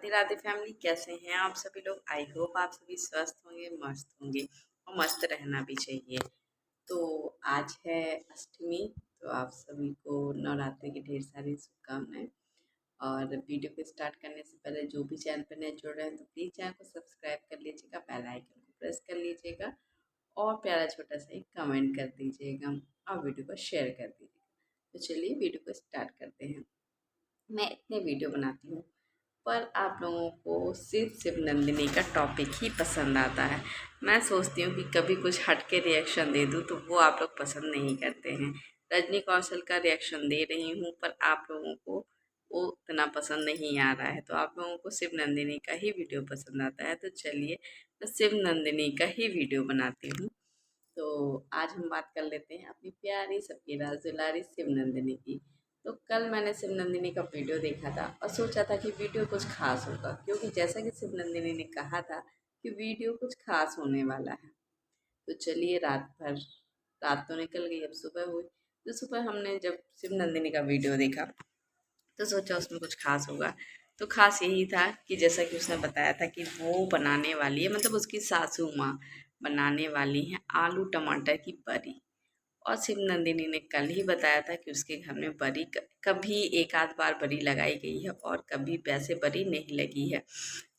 Radhe Radhe family, कैसे हैं आप सभी लोग। आई होप आप सभी स्वस्थ होंगे, मस्त होंगे और मस्त रहना भी चाहिए। तो आज है अष्टमी, तो आप सभी को नवरात्रि की ढेर सारी शुभकामनाएं। और वीडियो को स्टार्ट करने से पहले जो भी चैनल पर नए जुड़ रहे हैं तो प्लीज़ चैनल को सब्सक्राइब कर लीजिएगा, बेल आइकन को प्रेस कर लीजिएगा और प्यारा छोटा सा एक कमेंट कर दीजिएगा और वीडियो को शेयर कर दीजिएगा। तो चलिए वीडियो को स्टार्ट करते हैं। मैं इतने वीडियो बनाती हूँ पर आप लोगों को सिर्फ शिव नंदिनी का टॉपिक ही पसंद आता है। मैं सोचती हूँ कि कभी कुछ हट के रिएक्शन दे दूँ तो वो आप लोग पसंद नहीं करते हैं। रजनी कौशल का रिएक्शन दे रही हूँ पर आप लोगों को वो उतना पसंद नहीं आ रहा है, तो आप लोगों को शिव नंदिनी का ही वीडियो पसंद आता है। तो चलिए मैं शिव नंदिनी का ही वीडियो बनाती हूँ। तो आज हम बात कर लेते हैं अपनी प्यारी सबकी राज दुलारी शिव नंदिनी की। तो कल मैंने शिव नंदिनी का वीडियो देखा था और सोचा था कि वीडियो कुछ खास होगा, क्योंकि जैसा कि शिव नंदिनी ने कहा था कि वीडियो कुछ खास होने वाला है। तो चलिए रात तो निकल गई, अब सुबह हुई। तो सुबह हमने जब शिव नंदिनी का वीडियो देखा तो सोचा उसमें कुछ खास होगा। तो खास यही था कि जैसा कि उसने बताया था कि वो बनाने वाली है, मतलब उसकी सासू माँ बनाने वाली हैं आलू टमाटर की बरी। और शिव नंदिनी ने कल ही बताया था कि उसके घर में बरी कभी एक आध बार बरी लगाई गई है और कभी वैसे बरी नहीं लगी है,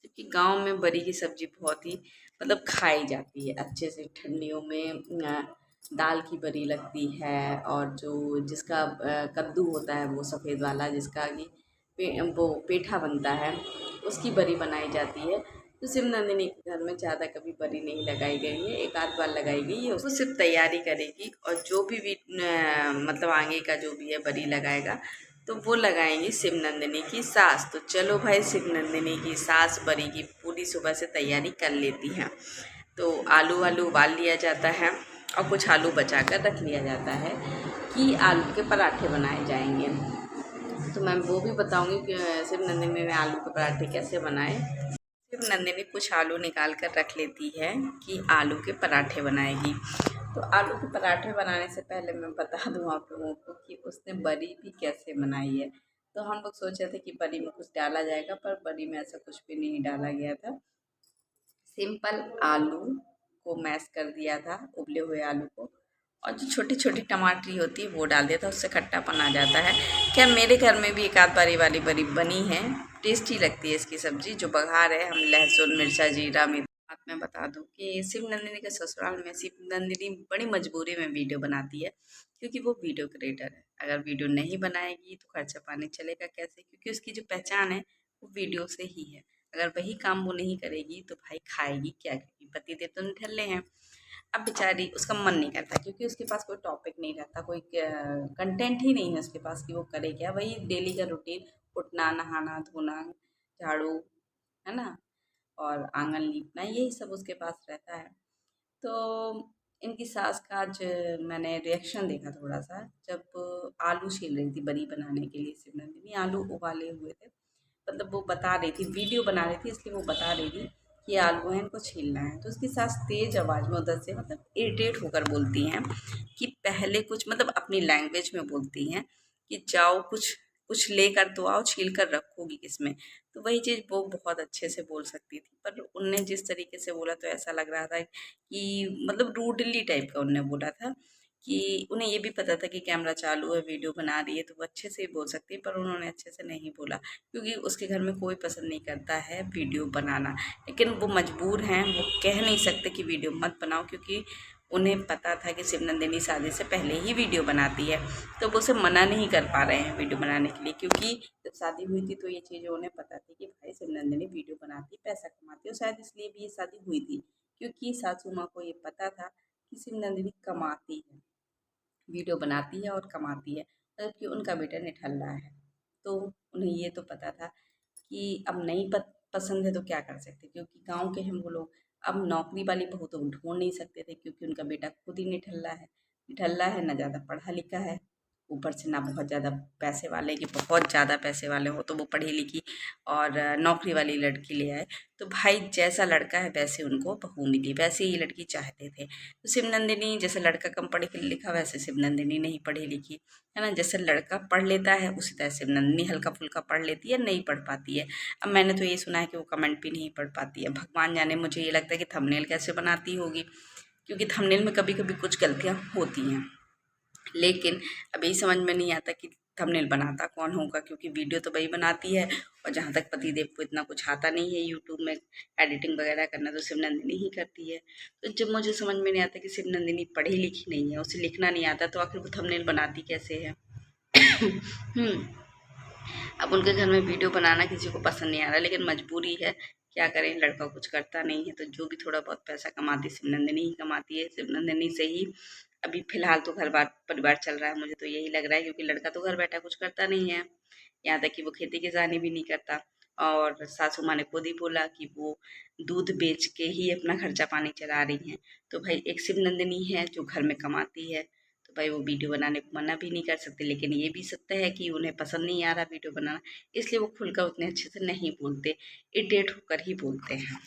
क्योंकि गांव में बरी की सब्जी बहुत ही मतलब खाई जाती है अच्छे से। ठंडियों में दाल की बरी लगती है और जो जिसका कद्दू होता है वो सफ़ेद वाला, जिसका कि वो पेठा बनता है, उसकी बरी बनाई जाती है। तो शिव नंदिनी के घर में ज़्यादा कभी बरी नहीं लगाई गई है, एक आध बार लगाई गई है। उसको सिर्फ तैयारी करेगी और जो भी मतलब आगे का जो भी है बरी लगाएगा तो वो लगाएंगी शिव नंदिनी की सास। तो चलो भाई, शिव नंदिनी की सास बरी की पूरी सुबह से तैयारी कर लेती हैं। तो आलू वालू उबाल लिया जाता है और कुछ आलू बचा कर रख लिया जाता है कि आलू के पराठे बनाए जाएंगे। तो मैं वो भी बताऊंगी कि शिव नंदिनी ने आलू के पराठे कैसे बनाए। शिव नंदिनी कुछ आलू निकाल कर रख लेती है कि आलू के पराठे बनाएगी। तो आलू के पराठे बनाने से पहले मैं बता दूं आप लोगों को कि उसने बरी भी कैसे बनाई है। तो हम लोग सोचे थे कि बरी में कुछ डाला जाएगा, पर बरी में ऐसा कुछ भी नहीं डाला गया था। सिंपल आलू को मैश कर दिया था, उबले हुए आलू को, और जो छोटी छोटी टमाटरी होती है वो डाल दिया था, उससे खट्टापन आ जाता है। क्या मेरे घर में भी एक आध बारी वाली बरी बनी है, टेस्टी लगती है इसकी सब्जी। जो बघार है, हम लहसुन मिर्चा जीरा में बात मैं बता दूं कि शिव नंदिनी के ससुराल में शिव नंदिनी बड़ी मजबूरी में वीडियो बनाती है, क्योंकि वो वीडियो क्रिएटर है। अगर वीडियो नहीं बनाएगी तो खर्चा पानी चलेगा कैसे, क्योंकि उसकी जो पहचान है वो वीडियो से ही है। अगर वही काम वो नहीं करेगी तो भाई खाएगी क्या, क्योंकि पति देव तो निठल्ले हैं। अब बेचारी उसका मन नहीं करता, क्योंकि उसके पास कोई टॉपिक नहीं रहता, कोई कंटेंट ही नहीं है उसके पास कि वो करे क्या। वही डेली का रूटीन, उठना नहाना धोना झाड़ू, है ना, और आंगन लीपना, यही सब उसके पास रहता है। तो इनकी सास का आज मैंने रिएक्शन देखा थोड़ा सा, जब आलू छील रही थी बरी बनाने के लिए शिव नंदिनी। आलू उबाले हुए थे, मतलब वो बता रही थी, वीडियो बना रही थी इसलिए वो बता रही थी कि आलू है इनको छीलना है। तो उसकी सास तेज आवाज़ में उधर से मतलब इरिटेट होकर बोलती हैं कि पहले कुछ, मतलब अपनी लैंग्वेज में बोलती हैं कि जाओ कुछ कुछ लेकर तो आओ, छील कर रखोगी किसमें। तो वही चीज़ वो बहुत अच्छे से बोल सकती थी, पर उनने जिस तरीके से बोला तो ऐसा लग रहा था कि मतलब रूडली टाइप का उनने बोला था, कि उन्हें ये भी पता था कि कैमरा चालू है, वीडियो बना रही है, तो वो अच्छे से ही बोल सकती है, पर उन्होंने अच्छे से नहीं बोला, क्योंकि उसके घर में कोई पसंद नहीं करता है वीडियो बनाना। लेकिन वो मजबूर हैं, वो कह नहीं सकते कि वीडियो मत बनाओ, क्योंकि उन्हें पता था कि शिव नंदिनी शादी से पहले ही वीडियो बनाती है, तो वो उसे मना नहीं कर पा रहे हैं वीडियो बनाने के लिए। क्योंकि जब शादी हुई थी तो ये चीज़ें उन्हें पता थी कि भाई शिव नंदिनी वीडियो बनाती, पैसा कमाती है, और शायद इसलिए भी ये शादी हुई थी, क्योंकि सासू माँ को ये पता था कि शिव नंदिनी कमाती है, वीडियो बनाती है और कमाती है, जबकि उनका बेटा निठल्ला है। तो उन्हें ये तो पता था कि अब नहीं पसंद है तो क्या कर सकते, क्योंकि गांव के हम वो लोग। अब नौकरी वाली बहू तो ढूंढ नहीं सकते थे, क्योंकि उनका बेटा खुद ही निठल्ला है, निठल्ला है, ना ज़्यादा पढ़ा लिखा है। ऊपर से ना बहुत ज़्यादा पैसे वाले कि बहुत ज़्यादा पैसे वाले हो तो वो पढ़ी लिखी और नौकरी वाली लड़की ले आए। तो भाई जैसा लड़का है वैसे उनको बहू मिली, वैसे ही लड़की चाहते थे। तो शिवनंदिनी जैसे लड़का कम पढ़ी लिखा वैसे शिवनंदिनी नहीं पढ़ी लिखी, है ना। जैसे लड़का पढ़ लेता है उसी तरह शिवनंदिनी हल्का फुल्का पढ़ लेती है, नहीं पढ़ पाती है। अब मैंने तो ये सुना है कि वो कमेंट भी नहीं पढ़ पाती है, भगवान जाने। मुझे ये लगता है कि थंबनेल कैसे बनाती होगी, क्योंकि थंबनेल में कभी कभी कुछ गलतियाँ होती हैं। लेकिन अब यही समझ में नहीं आता कि थंबनेल बनाता कौन होगा, क्योंकि वीडियो तो वही बनाती है। और जहाँ तक पतिदेव को इतना कुछ आता नहीं है यूट्यूब में एडिटिंग वगैरह करना, तो शिवनंदिनी ही करती है। तो जब मुझे समझ में नहीं आता कि शिवनंदिनी पढ़ी लिखी नहीं है, उसे लिखना नहीं आता, तो आखिर वो थंबनेल बनाती कैसे है। अब उनके घर में वीडियो बनाना किसी को पसंद नहीं आ रहा, लेकिन मजबूरी है, क्या करें, लड़का कुछ करता नहीं है। तो जो भी थोड़ा बहुत पैसा कमाती शिवनंदिनी ही कमाती है। शिवनंदिनी से ही अभी फिलहाल तो घर बार परिवार चल रहा है, मुझे तो यही लग रहा है, क्योंकि लड़का तो घर बैठा कुछ करता नहीं है। यहाँ तक कि वो खेती किसानी भी नहीं करता। और सासू माँ ने खुद ही बोला कि वो दूध बेच के ही अपना खर्चा पानी चला रही हैं। तो भाई एक शिवनंदिनी है जो घर में कमाती है, तो भाई वो वीडियो बनाने को मना भी नहीं कर सकते। लेकिन ये भी सत्य है कि उन्हें पसंद नहीं आ रहा वीडियो बनाना, इसलिए वो खुलकर उतने अच्छे से नहीं बोलते, इरिटेट होकर ही बोलते हैं।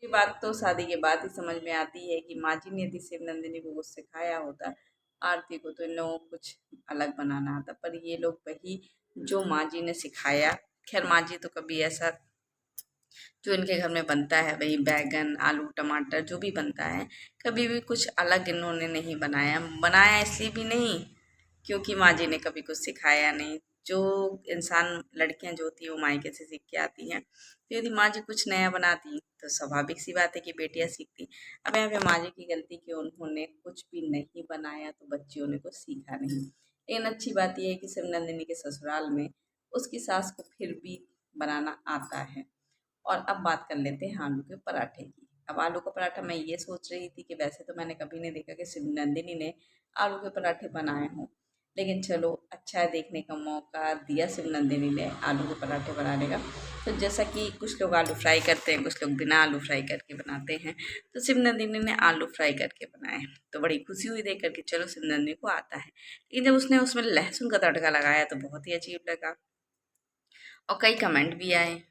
ये बात तो शादी के बाद ही समझ में आती है कि माँ जी ने यदि शिवनंदिनी को कुछ सिखाया होता, आरती को, तो इन लोगों को कुछ अलग बनाना आता। पर ये लोग वही जो माँ जी ने सिखाया, खैर माँ जी तो कभी ऐसा जो इनके घर में बनता है वही बैगन आलू टमाटर जो भी बनता है, कभी भी कुछ अलग इन्होंने नहीं बनाया। बनाया इसलिए भी नहीं क्योंकि माँ जी ने कभी कुछ सिखाया नहीं। जो इंसान लड़कियां जो होती हैं वो मायके से सीख के आती हैं, तो यदि माँ जी कुछ नया बनाती तो स्वाभाविक सी बात है कि बेटियां सीखती। अब यहाँ पे माँ जी की गलती कि उन्होंने कुछ भी नहीं बनाया तो बच्चियों ने कुछ सीखा नहीं। लेकिन अच्छी बात यह है कि शिवनंदिनी के ससुराल में उसकी सास को फिर भी बनाना आता है। और अब बात कर लेते हैं आलू के पराठे की। अब आलू का पराठा मैं ये सोच रही थी कि वैसे तो मैंने कभी नहीं देखा कि शिवनंदिनी ने आलू के पराठे बनाए हों, लेकिन चलो अच्छा है, देखने का मौका दिया शिवनंदिनी ने आलू के पराठे बनाने का। तो जैसा कि कुछ लोग आलू फ्राई करते हैं, कुछ लोग बिना आलू फ्राई करके बनाते हैं, तो शिवनंदिनी ने आलू फ्राई करके बनाए। तो बड़ी खुशी हुई देख करके, चलो शिवनंदिनी को आता है। लेकिन जब उसने उसमें लहसुन का तड़का लगाया तो बहुत ही अजीब लगा। और कई कमेंट भी आए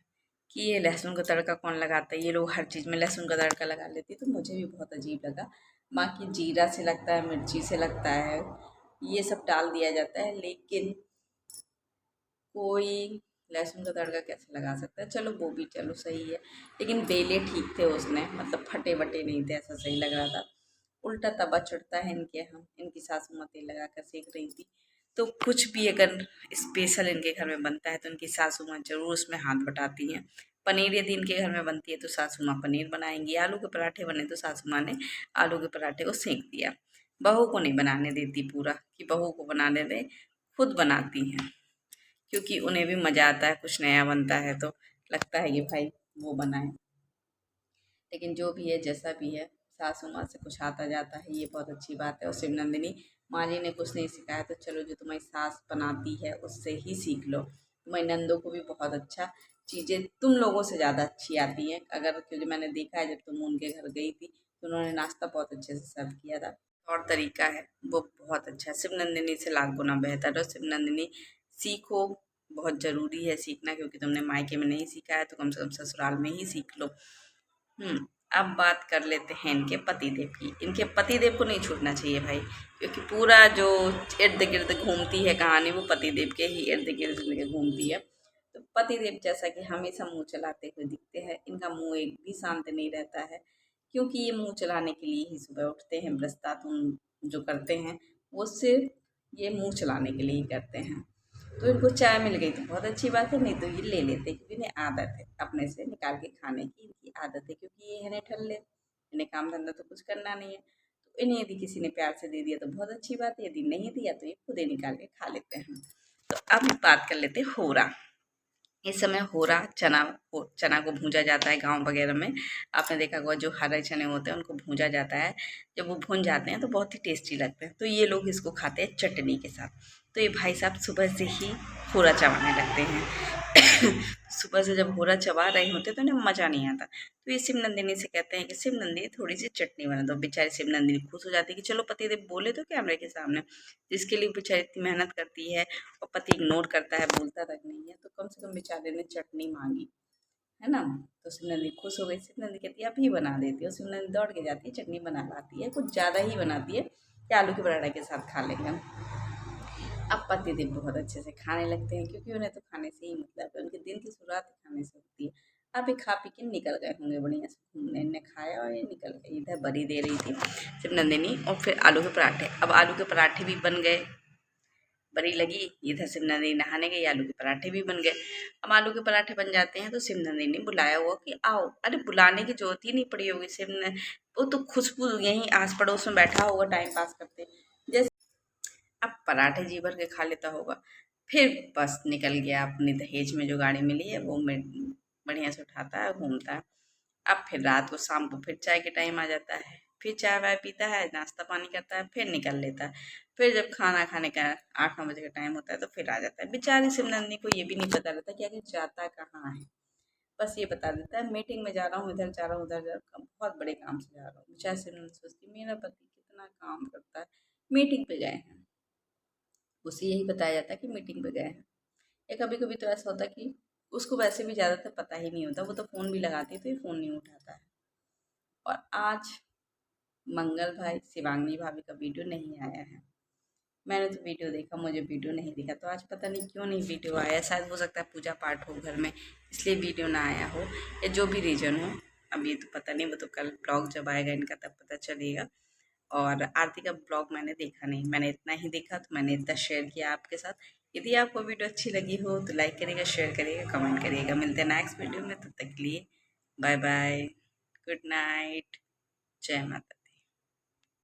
कि ये लहसुन का तड़का कौन लगाता है, ये लोग हर चीज़ में लहसुन का तड़का लगा लेती है। तो मुझे भी बहुत अजीब लगा। बाकी जीरा से लगता है, मिर्ची से लगता है, ये सब डाल दिया जाता है, लेकिन कोई लहसुन का तड़का कैसे लगा सकता है। चलो वो भी चलो सही है, लेकिन बेले ठीक थे उसने, मतलब फटे बटे नहीं थे, ऐसा सही लग रहा था। उल्टा तवा चढ़ता है इनके यहाँ, इनकी सासू माँ तेल लगा कर सेक रही थी। तो कुछ भी अगर स्पेशल इनके घर में बनता है तो इनकी सासू माँ जरूर उसमें हाथ बटाती हैं। पनीर यदि इनके घर में बनती है तो सासू माँ पनीर बनाएंगी, आलू के पराठे बने तो सासू माँ ने आलू के पराठे को सेक दिया। बहू को नहीं बनाने देती पूरा कि बहू को बनाने दे, खुद बनाती हैं, क्योंकि उन्हें भी मज़ा आता है, कुछ नया बनता है तो लगता है कि भाई वो बनाए। लेकिन जो भी है जैसा भी है, सासू माँ से कुछ आता जाता है, ये बहुत अच्छी बात है। और शिवनंदिनी माँ जी ने कुछ नहीं सिखाया तो चलो जो तुम्हारी सास बनाती है उससे ही सीख लो। तुम्हारी नंदों को भी बहुत अच्छा चीज़ें तुम लोगों से ज़्यादा अच्छी आती हैं, अगर, क्योंकि मैंने देखा है जब तुम उनके घर गई थी तो उन्होंने नाश्ता बहुत अच्छे से सर्व किया था। और तरीका है वो बहुत अच्छा है, शिवनंदिनी से लाख गुना बेहतर है। शिवनंदिनी सीखो, बहुत ज़रूरी है सीखना, क्योंकि तुमने मायके में नहीं सीखा है तो कम से कम ससुराल में ही सीख लो। अब बात कर लेते हैं इनके पतिदेव की। इनके पतिदेव को नहीं छूटना चाहिए भाई, क्योंकि पूरा जो इर्द गिर्द घूमती है कहानी वो पतिदेव के ही इर्द गिर्द घूमती है। तो पतिदेव जैसा कि हमेशा मुंह चलाते हुए दिखते हैं, इनका मुंह एक भी शांत नहीं रहता है, क्योंकि ये मुंह चलाने के लिए ही सुबह उठते हैं। ब्रस्तातुन जो करते हैं वो सिर्फ ये मुंह चलाने के लिए ही करते हैं। तो इनको चाय मिल गई तो बहुत अच्छी बात है, नहीं तो ये ले लेते, क्योंकि इन्हें आदत है अपने से निकाल के खाने की, इनकी आदत है, क्योंकि ये है ठल्ले, इन्हें काम धंधा तो कुछ करना नहीं है। तो इन्हें यदि किसी ने प्यार से दे दिया तो बहुत अच्छी बात है, यदि नहीं दिया तो ये खुद ही निकाल के खा लेते हैं। तो अब बात कर लेते हैं होरा। इस समय होरा चना को भूंजा जाता है गांव वगैरह में। आपने देखा होगा जो हरे चने होते हैं उनको भूंजा जाता है, जब वो भून जाते हैं तो बहुत ही टेस्टी लगते हैं। तो ये लोग इसको खाते हैं चटनी के साथ। तो ये भाई साहब सुबह से ही होरा चबाने लगते हैं। सुबह से जब घोड़ा चबा रहे होते तो उन्हें मज़ा नहीं आता। तो ये शिव नंदिनी से कहते हैं कि शिव नंदिनी थोड़ी सी चटनी बना दो। बेचारी शिव नंदिनी खुश हो जाती है कि चलो पतिदेव बोले तो कैमरे के सामने, जिसके लिए बेचारी इतनी मेहनत करती है और पति इग्नोर करता है, बोलता तक नहीं है, तो कम से कम बेचारे ने चटनी मांगी, है ना। तो शिव नंदी खुश हो गई। शिव नंदी कहती है अभी बना देती है। शिव नंदी दौड़ के जाती है, चटनी बना लाती है, कुछ ज़्यादा ही बनाती है कि आलू के पराठा के साथ खा लेंगे हम। अब पतिदेव बहुत अच्छे से खाने लगते हैं, क्योंकि उन्हें तो खाने से ही मतलब है, उनके दिन की शुरुआत खाने से होती है। अब ये खा पी के निकल गए होंगे बढ़िया से घूमने, इनने खाया और ये निकल गई। इधर बड़ी दे रही थी शिव नंदिनी, और फिर आलू के पराठे। अब आलू के पराठे भी बन गए, बड़ी लगी। इधर शिव नंदिनी नहाने गई, आलू के पराठे भी बन गए। अब आलू के पराठे बन जाते हैं तो शिव नंदिनी ने बुलाया हुआ कि आओ। अरे बुलाने की जरूरत ही नहीं पड़ी होगी, शिव ने वो तो खुशबू यहीं आस पड़ोस में बैठा होगा टाइम पास करते। जैसे अब पराठे जी भर के खा लेता होगा, फिर बस निकल गया अपनी दहेज में जो गाड़ी मिली है वो में बढ़िया से उठाता है, घूमता है। अब फिर रात को शाम को फिर चाय के टाइम आ जाता है, फिर चाय वाय पीता है, नाश्ता पानी करता है, फिर निकल लेता है। फिर जब खाना खाने का 8-9 बजे का टाइम होता है तो फिर आ जाता है। बेचारी शिवनंदिनी को ये भी नहीं पता रहता कि आखिर जाता कहाँ है। बस ये बता देता है मीटिंग में जा रहा हूँ, इधर जा रहा हूँ, उधर जा रहा हूँ, बहुत बड़े काम से जा रहा हूँ। बेचारी शिवनंदिनी सोचती मेरा पति कितना काम करता है, मीटिंग पे गए हैं, उसे यही बताया जाता है कि मीटिंग पे गए हैं। या कभी कभी तो ऐसा होता है कि उसको वैसे भी ज़्यादातर पता ही नहीं होता, वो तो फ़ोन भी लगाती है तो ये फ़ोन नहीं उठाता है। और आज मंगल भाई शिवांगी भाभी का वीडियो नहीं आया है। मैंने तो वीडियो देखा, मुझे वीडियो नहीं दिखा, तो आज पता नहीं क्यों नहीं वीडियो आया। शायद हो सकता है पूजा पाठ हो घर में, इसलिए वीडियो ना आया हो, या जो भी रीज़न हो। अब ये तो पता नहीं, वो तो कल ब्लॉग जब आएगा इनका तब पता चलेगा। और आरती का ब्लॉग मैंने देखा नहीं, मैंने इतना ही देखा तो मैंने इतना शेयर किया आपके साथ। यदि आपको वीडियो अच्छी लगी हो तो लाइक करिएगा, शेयर करिएगा, कमेंट करिएगा। मिलते हैं नेक्स्ट वीडियो में, तब तक के लिए बाय बाय, गुड नाइट, जय माता।